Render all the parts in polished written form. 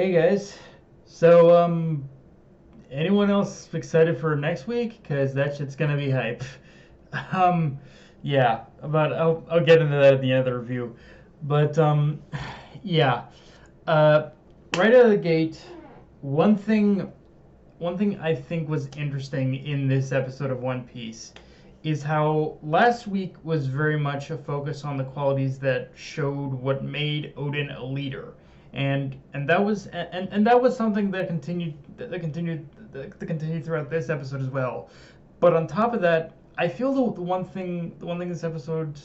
Hey guys. So, anyone else excited for next week? Cause that shit's gonna be hype. Um, yeah, but I'll get into that at the end of the review. But yeah. Uh, right out of the gate, one thing one thing I think was interesting in this episode of One Piece is how last week was very much a focus on the qualities that showed what made Oden a leader. And that was something that continued throughout this episode as well. But on top of that, I feel the one thing this episode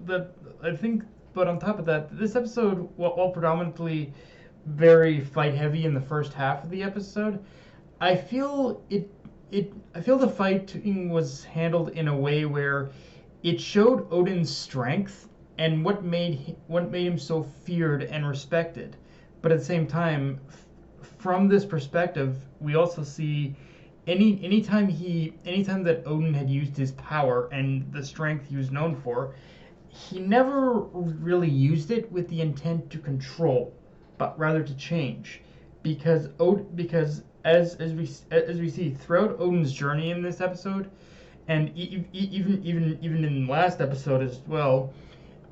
that I think but on top of that, this episode, while predominantly very fight heavy in the first half of the episode, I feel I feel the fighting was handled in a way where it showed Odin's strength and what made him so feared and respected. But at the same time, from this perspective, we also see anytime that Odin had used his power and the strength he was known for, he never really used it with the intent to control, but rather to change. Because as we see throughout Odin's journey in this episode, and even in the last episode as well,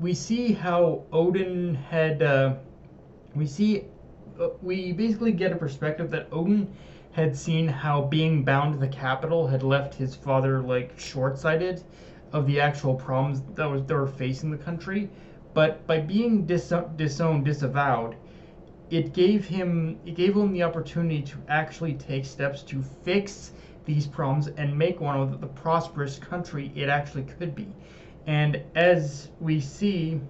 we see how Odin had we see we basically get a perspective that Odin had seen how being bound to the capital had left his father like short-sighted of the actual problems that were facing the country. But by being disowned, disavowed, it gave him the opportunity to actually take steps to fix these problems and make one of the prosperous country it actually could be. And as we see,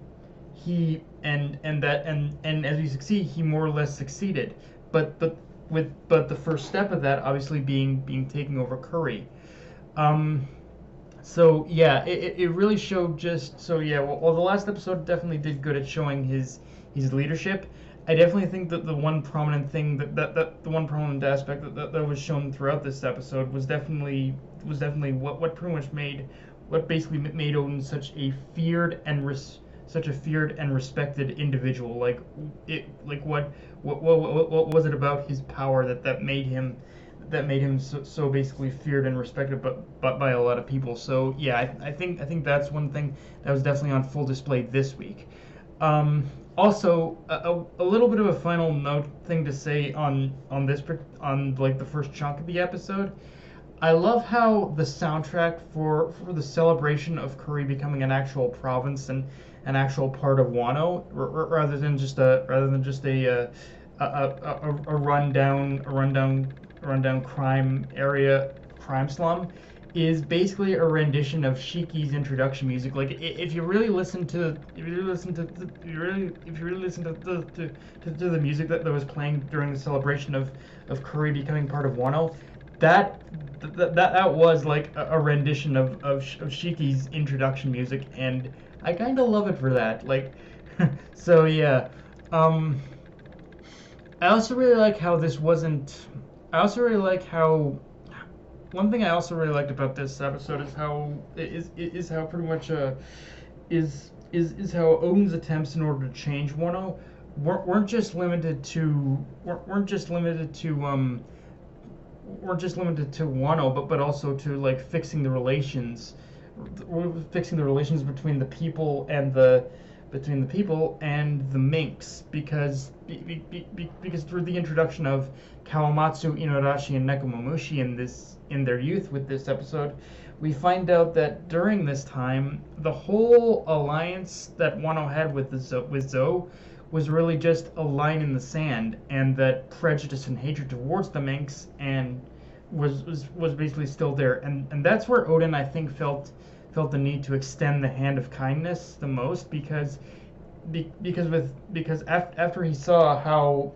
and as we succeed, he more or less succeeded. But the first step of that obviously being taking over Curry. Um, so yeah, it really showed just so yeah. Well, the last episode definitely did good at showing his leadership. I definitely think that the one prominent thing that the one prominent aspect that was shown throughout this episode was definitely what pretty much made what basically made Odin such a feared and respected individual. Like what was it about his power that made him so basically feared and respected but by a lot of people. So yeah, I think that's one thing that was definitely on full display this week. Also, a little bit of a final note thing to say on like the first chunk of the episode. I love how the soundtrack for the celebration of Korea becoming an actual province and an actual part of Wano, rather than just a rundown crime slum, is basically a rendition of Shiki's introduction music. Like if you really listen to if you really listen to the, if you really listen to the music that was playing during the celebration of Korea becoming part of Wano, that that was like a rendition of Shiki's introduction music, and I kind of love it for that. Like, so yeah. Um, I also really like how this wasn't. I also really like how one thing I also really liked about this episode is how pretty much is how Odin's attempts in order to change Wano weren't just limited to weren't just limited to Wano, but also to like fixing the relations between the people and the minks, because through the introduction of Kawamatsu, Inuarashi, and Nekomamushi in their youth with this episode, we find out that during this time the whole alliance that Wano had with Zou was really just a line in the sand, and that prejudice and hatred towards the minks and was basically still there, and that's where Oden I think felt the need to extend the hand of kindness the most, because after he saw how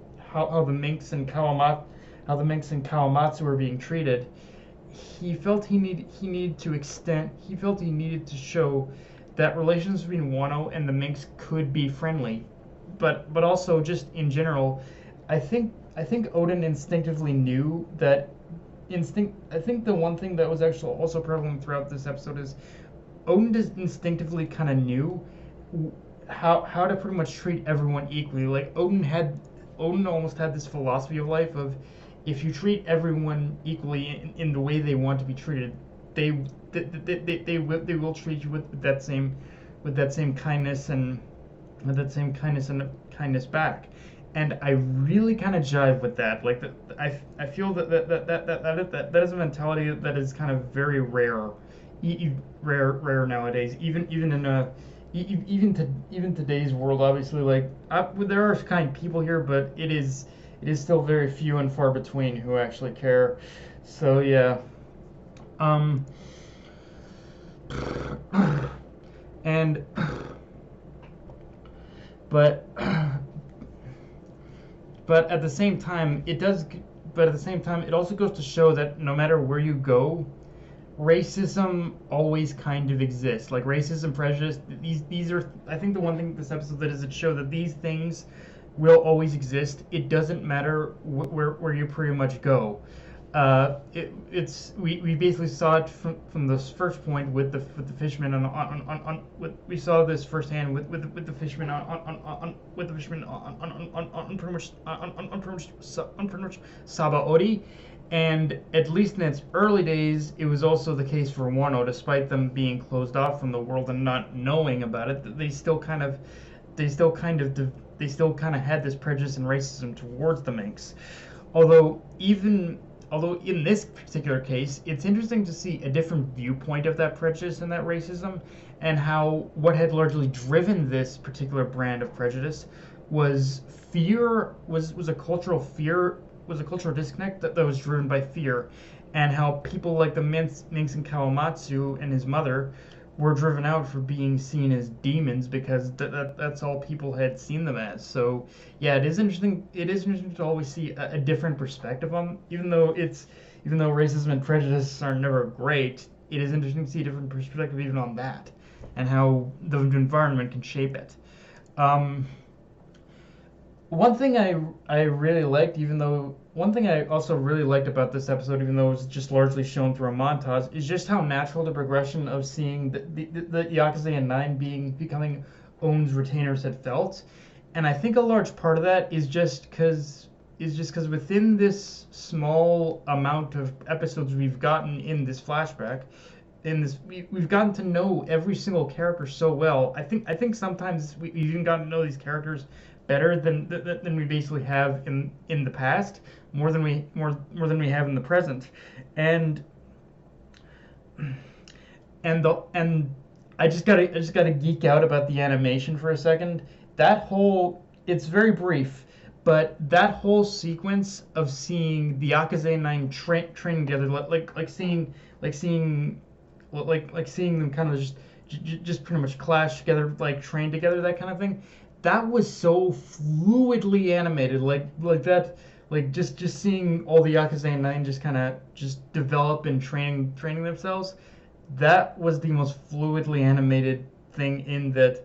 the minks and Kawamatsu were being treated, he felt he needed to show that relations between Wano and the minks could be friendly, but also just in general, I think Oden instinctively knew that instinct. I think the one thing that was actually also prevalent throughout this episode is Oden just instinctively kind of knew how to pretty much treat everyone equally. Like Odin almost had this philosophy of life of, if you treat everyone equally in the way they want to be treated, they they will treat you with that same kindness and with that same kindness back. And I really kind of jive with that. Like I feel that is a mentality that is kind of very rare, rare nowadays. Even in a even today's world, obviously, like there are kind people here, but it is still very few and far between who actually care. So yeah, um, and but but at the same time, it does. But at the same time, it also goes to show that no matter where you go, racism always kind of exists. Like racism, prejudice. These are. I think the one thing this episode that is it show that these things will always exist. It doesn't matter where you pretty much go. We basically saw it from this first point with the fishermen we saw this firsthand with the fishermen with the fishermen on pretty much Sabaody, and at least in its early days, it was also the case for Wano. Despite them being closed off from the world and not knowing about it, they still kind of they still kind of had this prejudice and racism towards the Minks. Although even although in this particular case, it's interesting to see a different viewpoint of that prejudice and that racism, and how what had largely driven this particular brand of prejudice was fear, was a cultural fear, was a cultural disconnect that was driven by fear, and how people like the Minks and Kawamatsu and his mother were driven out for being seen as demons because that's all people had seen them as. So yeah, it is interesting. It is interesting to always see a different perspective on, even though racism and prejudice are never great. It is interesting to see a different perspective even on that, and how the environment can shape it. One thing I really liked, even though one thing I also really liked about this episode, even though it was just largely shown through a montage, is just how natural the progression of seeing the Yakuza and Nine becoming Own's retainers had felt, and I think a large part of that is just because within this small amount of episodes we've gotten in this flashback, we've gotten to know every single character so well. I think sometimes we've even gotten to know these characters better than we basically have in the past, more than we have in the present, and I just gotta geek out about the animation for a second. It's very brief, but that whole sequence of seeing the Yakuza 9 training together, seeing them kind of just pretty much clash together, like train together, that kind of thing. That was so fluidly animated, like that, like just seeing all the Yakuza 9 just kind of just develop and training themselves. That was the most fluidly animated thing in that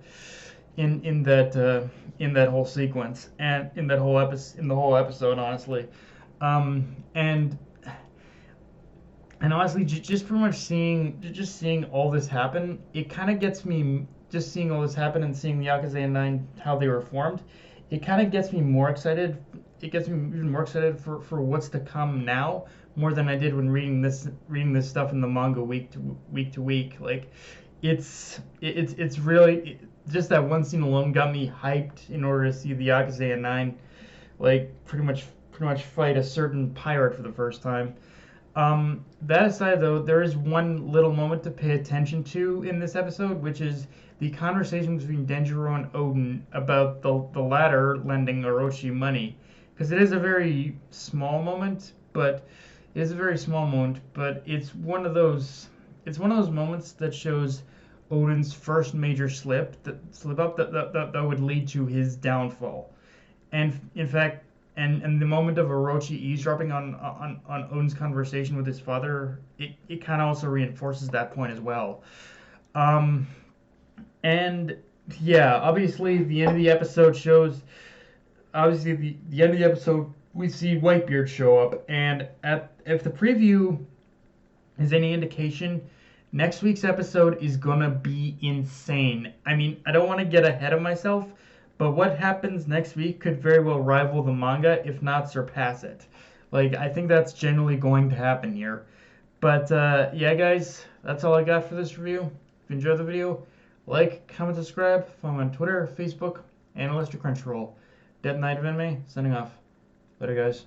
whole sequence, and in the whole episode, honestly. And honestly, just pretty much seeing all this happen, it kind of gets me. Just seeing all this happen and seeing the Yakuza 9, how they were formed, it kind of gets me more excited. It gets me even more excited for what's to come now, more than I did when reading this stuff in the manga week to week. Like, it's really just that one scene alone got me hyped in order to see the Yakuza 9, like pretty much fight a certain pirate for the first time. That aside, though, there is one little moment to pay attention to in this episode, which is the conversation between Denjiro and Oden about the latter lending Orochi money. Because it is a very small moment, but it's one of those moments that shows Oden's first major slip up that would lead to his downfall. And in fact, and the moment of Orochi eavesdropping on Oden's conversation with his father, it kind of also reinforces that point as well. And yeah, obviously the end of the episode shows. Obviously, the end of the episode, we see Whitebeard show up, and if the preview is any indication, next week's episode is gonna be insane. I mean, I don't want to get ahead of myself, But what happens next week could very well rival the manga, if not surpass it. Like, I think that's generally going to happen here. But yeah, guys, that's all I got for this review. If you enjoyed the video, like, comment, subscribe. Follow me on Twitter, Facebook, and Crunchyroll. Dead Knight of Anime, signing off. Later, guys.